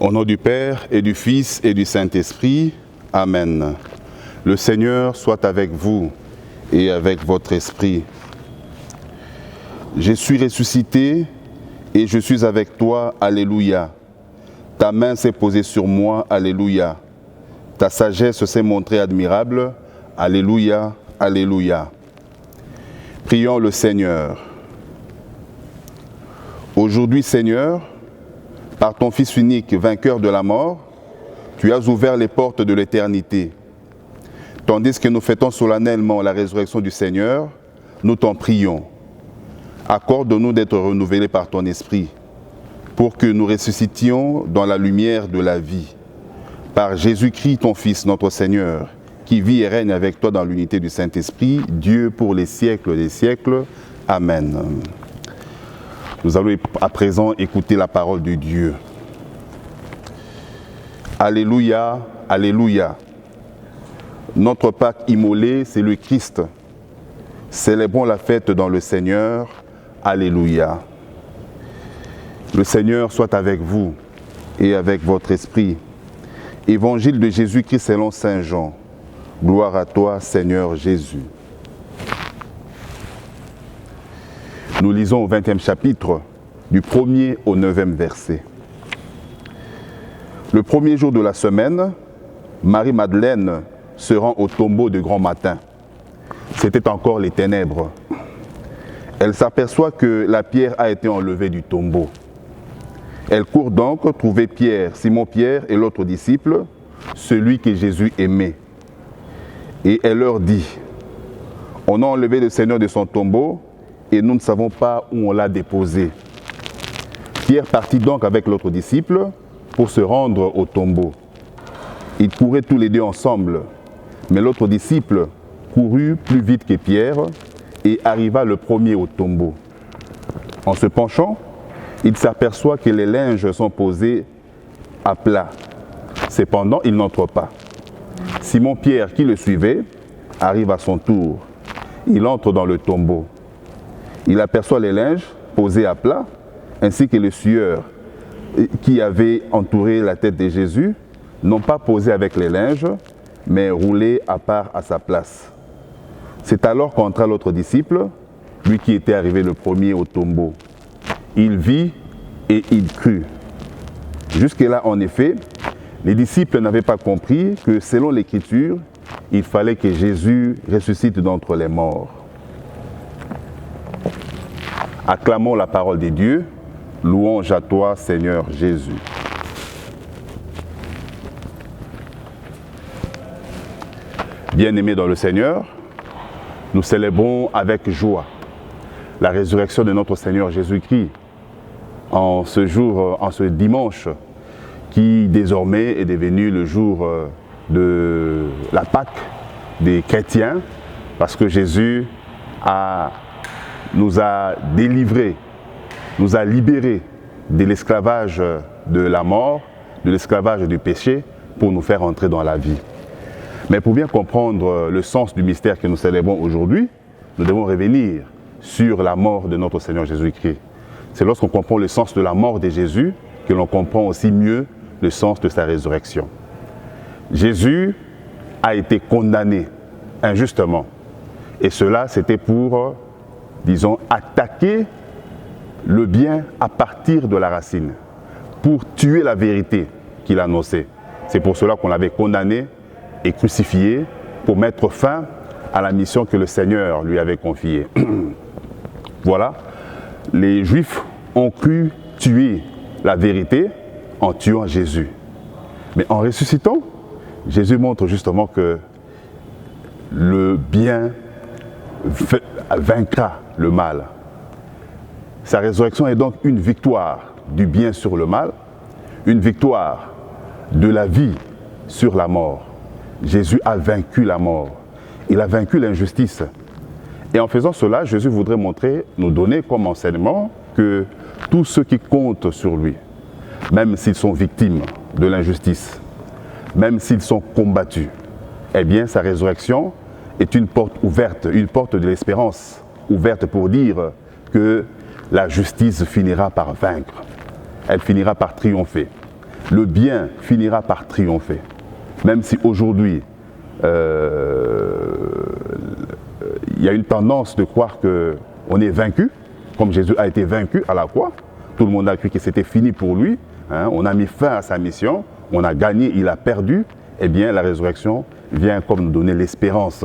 Au nom du Père et du Fils et du Saint-Esprit, Amen. Le Seigneur soit avec vous et avec votre esprit. Je suis ressuscité et je suis avec toi, Alléluia. Ta main s'est posée sur moi, Alléluia. Ta sagesse s'est montrée admirable, Alléluia, Alléluia. Prions le Seigneur. Aujourd'hui, Seigneur, par ton Fils unique, vainqueur de la mort, tu as ouvert les portes de l'éternité. Tandis que nous fêtons solennellement la résurrection du Seigneur, nous t'en prions. Accorde-nous d'être renouvelés par ton Esprit, pour que nous ressuscitions dans la lumière de la vie. Par Jésus-Christ, ton Fils, notre Seigneur, qui vit et règne avec toi dans l'unité du Saint-Esprit, Dieu pour les siècles des siècles. Amen. Nous allons à présent écouter la parole de Dieu. Alléluia, Alléluia. Notre Pâque immolé, c'est le Christ. Célébrons la fête dans le Seigneur. Alléluia. Le Seigneur soit avec vous et avec votre esprit. Évangile de Jésus-Christ selon Saint Jean. Gloire à toi, Seigneur Jésus. Nous lisons au 20e chapitre, du 1er au 9e verset. Le premier jour de la semaine, Marie-Madeleine se rend au tombeau de grand matin. C'était encore les ténèbres. Elle s'aperçoit que la pierre a été enlevée du tombeau. Elle court donc trouver Pierre, Simon-Pierre et l'autre disciple, celui que Jésus aimait. Et elle leur dit, « On a enlevé le Seigneur de son tombeau et nous ne savons pas où on l'a déposé. » Pierre partit donc avec l'autre disciple pour se rendre au tombeau. Ils couraient tous les deux ensemble, mais l'autre disciple courut plus vite que Pierre et arriva le premier au tombeau. En se penchant, il s'aperçoit que les linges sont posés à plat. Cependant, il n'entre pas. Simon-Pierre, qui le suivait, arrive à son tour. Il entre dans le tombeau. Il aperçoit les linges posés à plat, ainsi que les sueurs qui avaient entouré la tête de Jésus, non pas posés avec les linges, mais roulés à part à sa place. C'est alors qu'entra l'autre disciple, lui qui était arrivé le premier au tombeau. Il vit et il crut. Jusque-là, en effet, les disciples n'avaient pas compris que selon l'Écriture, il fallait que Jésus ressuscite d'entre les morts. Acclamons la parole de Dieu. Louange à toi, Seigneur Jésus. Bien-aimés dans le Seigneur, nous célébrons avec joie la résurrection de notre Seigneur Jésus-Christ en ce dimanche qui désormais est devenu le jour de la Pâque des chrétiens, parce que Jésus nous a délivrés, nous a libérés de l'esclavage de la mort, de l'esclavage du péché, pour nous faire entrer dans la vie. Mais pour bien comprendre le sens du mystère que nous célébrons aujourd'hui, nous devons revenir sur la mort de notre Seigneur Jésus-Christ. C'est lorsqu'on comprend le sens de la mort de Jésus que l'on comprend aussi mieux le sens de sa résurrection. Jésus a été condamné injustement. Et cela, c'était pour, disons, attaquer le bien à partir de la racine, pour tuer la vérité qu'il annonçait. C'est pour cela qu'on l'avait condamné et crucifié, pour mettre fin à la mission que le Seigneur lui avait confiée. Voilà, les Juifs ont cru tuer la vérité en tuant Jésus. Mais en ressuscitant, Jésus montre justement que le bien vaincra le mal. Sa résurrection est donc une victoire du bien sur le mal, une victoire de la vie sur la mort. Jésus a vaincu la mort. Il a vaincu l'injustice. Et en faisant cela, Jésus voudrait nous donner comme enseignement que tous ceux qui comptent sur lui, même s'ils sont victimes de l'injustice, même s'ils sont combattus, eh bien sa résurrection est une porte ouverte, une porte de l'espérance, ouverte pour dire que la justice finira par vaincre. Elle finira par triompher. le bien finira par triompher. Même si aujourd'hui, il y a une tendance de croire qu'on est vaincu, comme Jésus a été vaincu à la croix. Tout le monde a cru que c'était fini pour lui. Hein, on a mis fin à sa mission, on a gagné, il a perdu. Eh bien, la résurrection vient comme nous donner l'espérance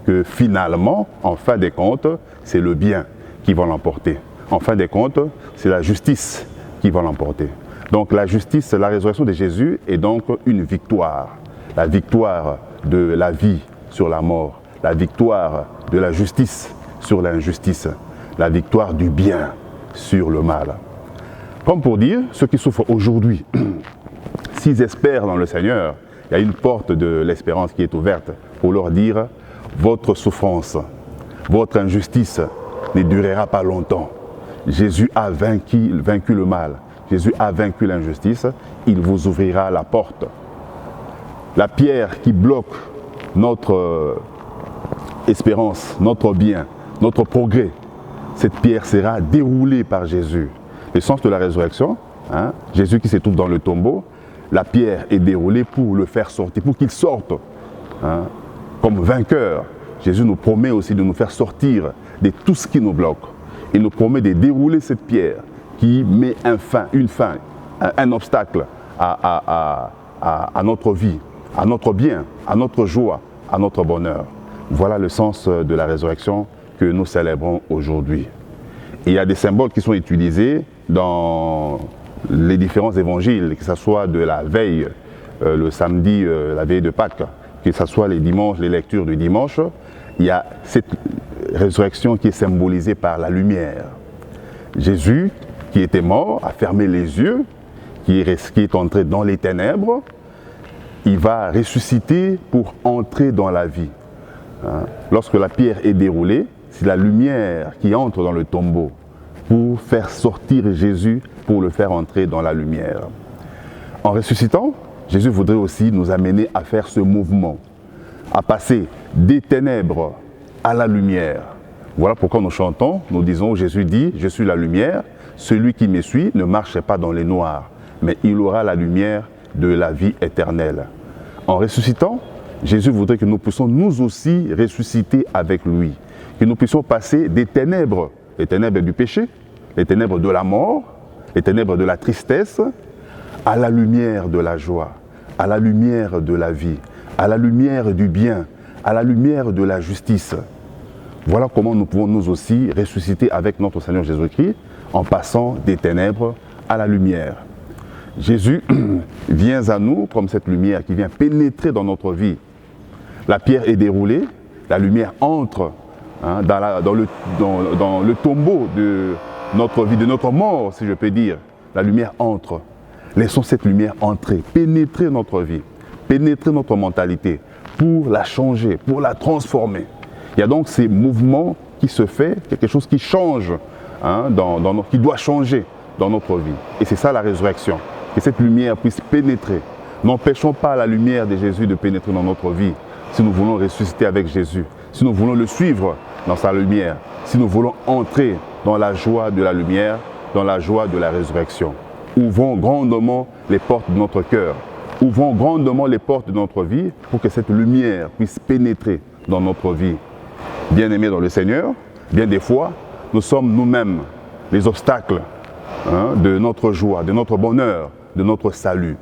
que finalement, en fin des comptes, c'est le bien qui va l'emporter. En fin des comptes, c'est la justice qui va l'emporter. Donc la justice, la résurrection de Jésus est donc une victoire. La victoire de la vie sur la mort, la victoire de la justice sur l'injustice, la victoire du bien sur le mal. Comme pour dire, ceux qui souffrent aujourd'hui, s'ils espèrent dans le Seigneur, il y a une porte de l'espérance qui est ouverte pour leur dire « Votre souffrance, votre injustice ne durera pas longtemps. Jésus a vaincu le mal. Jésus a vaincu l'injustice. Il vous ouvrira la porte. » La pierre qui bloque notre espérance, notre bien, notre progrès, cette pierre sera déroulée par Jésus. Le sens de la résurrection, hein, Jésus qui se trouve dans le tombeau, la pierre est déroulée pour le faire sortir, pour qu'il sorte. Hein, comme vainqueur, Jésus nous promet aussi de nous faire sortir de tout ce qui nous bloque. Il nous promet de dérouler cette pierre qui met un obstacle à notre vie, à notre bien, à notre joie, à notre bonheur. Voilà le sens de la résurrection que nous célébrons aujourd'hui. Et il y a des symboles qui sont utilisés dans les différents évangiles, que ce soit de la veille, le samedi, la veille de Pâques, que ce soit les dimanches, les lectures du dimanche, il y a cette résurrection qui est symbolisée par la lumière. Jésus, qui était mort, a fermé les yeux, qui est entré dans les ténèbres, il va ressusciter pour entrer dans la vie. Lorsque la pierre est déroulée, c'est la lumière qui entre dans le tombeau pour faire sortir Jésus, pour le faire entrer dans la lumière. En ressuscitant, Jésus voudrait aussi nous amener à faire ce mouvement, à passer des ténèbres à la lumière. Voilà pourquoi nous chantons, nous disons, Jésus dit, je suis la lumière, celui qui me suit ne marche pas dans les noirs, mais il aura la lumière de la vie éternelle. En ressuscitant, Jésus voudrait que nous puissions nous aussi ressusciter avec lui, que nous puissions passer des ténèbres, les ténèbres du péché, les ténèbres de la mort, les ténèbres de la tristesse, à la lumière de la joie, à la lumière de la vie, à la lumière du bien, à la lumière de la justice. Voilà comment nous pouvons nous aussi ressusciter avec notre Seigneur Jésus-Christ en passant des ténèbres à la lumière. Jésus vient à nous comme cette lumière qui vient pénétrer dans notre vie. La pierre est déroulée, la lumière entre dans le tombeau de notre vie, de notre mort, si je peux dire. La lumière entre. Laissons cette lumière entrer, pénétrer notre vie, pénétrer notre mentalité pour la changer, pour la transformer. Il y a donc ces mouvements qui se font, quelque chose qui change, qui doit changer dans notre vie. Et c'est ça la résurrection, que cette lumière puisse pénétrer. N'empêchons pas la lumière de Jésus de pénétrer dans notre vie si nous voulons ressusciter avec Jésus, si nous voulons le suivre dans sa lumière, si nous voulons entrer dans la joie de la lumière, dans la joie de la résurrection. Ouvrons grandement les portes de notre cœur, ouvrons grandement les portes de notre vie pour que cette lumière puisse pénétrer dans notre vie. Bien-aimés dans le Seigneur, bien des fois, nous sommes nous-mêmes les obstacles de notre joie, de notre bonheur, de notre salut.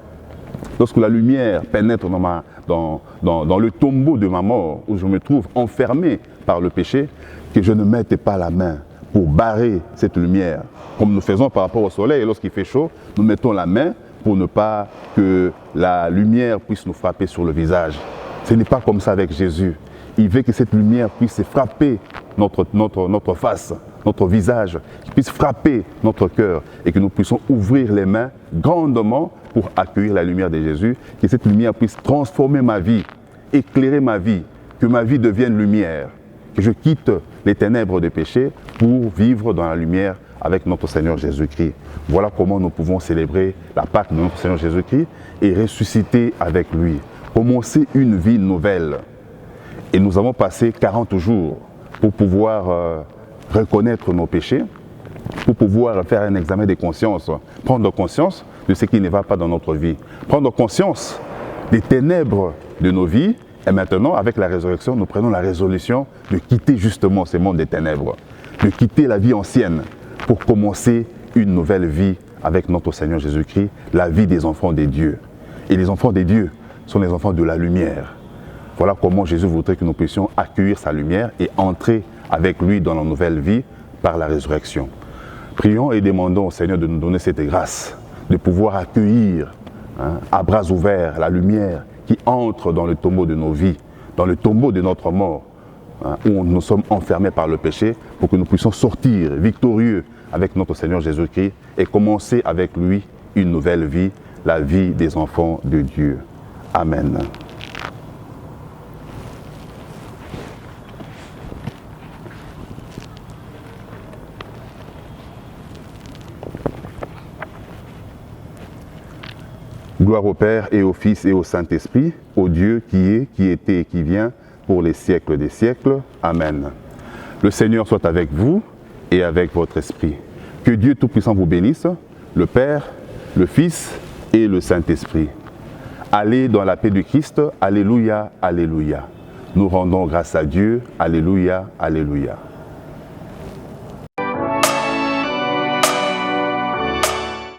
Lorsque la lumière pénètre dans le tombeau de ma mort, où je me trouve enfermé par le péché, que je ne mette pas la main pour barrer cette lumière. Comme nous faisons par rapport au soleil, lorsqu'il fait chaud, nous mettons la main pour ne pas que la lumière puisse nous frapper sur le visage. Ce n'est pas comme ça avec Jésus. Il veut que cette lumière puisse frapper notre face, notre visage, qu'il puisse frapper notre cœur et que nous puissions ouvrir les mains grandement pour accueillir la lumière de Jésus, que cette lumière puisse transformer ma vie, éclairer ma vie, que ma vie devienne lumière, que je quitte les ténèbres de péché pour vivre dans la lumière avec notre Seigneur Jésus-Christ. Voilà comment nous pouvons célébrer la Pâque de notre Seigneur Jésus-Christ et ressusciter avec lui, commencer une vie nouvelle. Et nous avons passé 40 jours pour pouvoir reconnaître nos péchés, pour pouvoir faire un examen de conscience, prendre conscience de ce qui ne va pas dans notre vie, prendre conscience des ténèbres de nos vies. Et maintenant, avec la résurrection, nous prenons la résolution de quitter justement ce monde des ténèbres, de quitter la vie ancienne pour commencer une nouvelle vie avec notre Seigneur Jésus-Christ, la vie des enfants de Dieu. Et les enfants de Dieu sont les enfants de la lumière. Voilà comment Jésus voudrait que nous puissions accueillir sa lumière et entrer avec lui dans la nouvelle vie par la résurrection. Prions et demandons au Seigneur de nous donner cette grâce, de pouvoir accueillir à bras ouverts la lumière qui entre dans le tombeau de nos vies, dans le tombeau de notre mort, où nous sommes enfermés par le péché, pour que nous puissions sortir victorieux avec notre Seigneur Jésus-Christ et commencer avec lui une nouvelle vie, la vie des enfants de Dieu. Amen. Gloire au Père et au Fils et au Saint-Esprit, au Dieu qui est, qui était et qui vient, pour les siècles des siècles. Amen. Le Seigneur soit avec vous et avec votre esprit. Que Dieu Tout-Puissant vous bénisse, le Père, le Fils et le Saint-Esprit. Allez dans la paix du Christ. Alléluia, alléluia. Nous rendons grâce à Dieu. Alléluia, alléluia.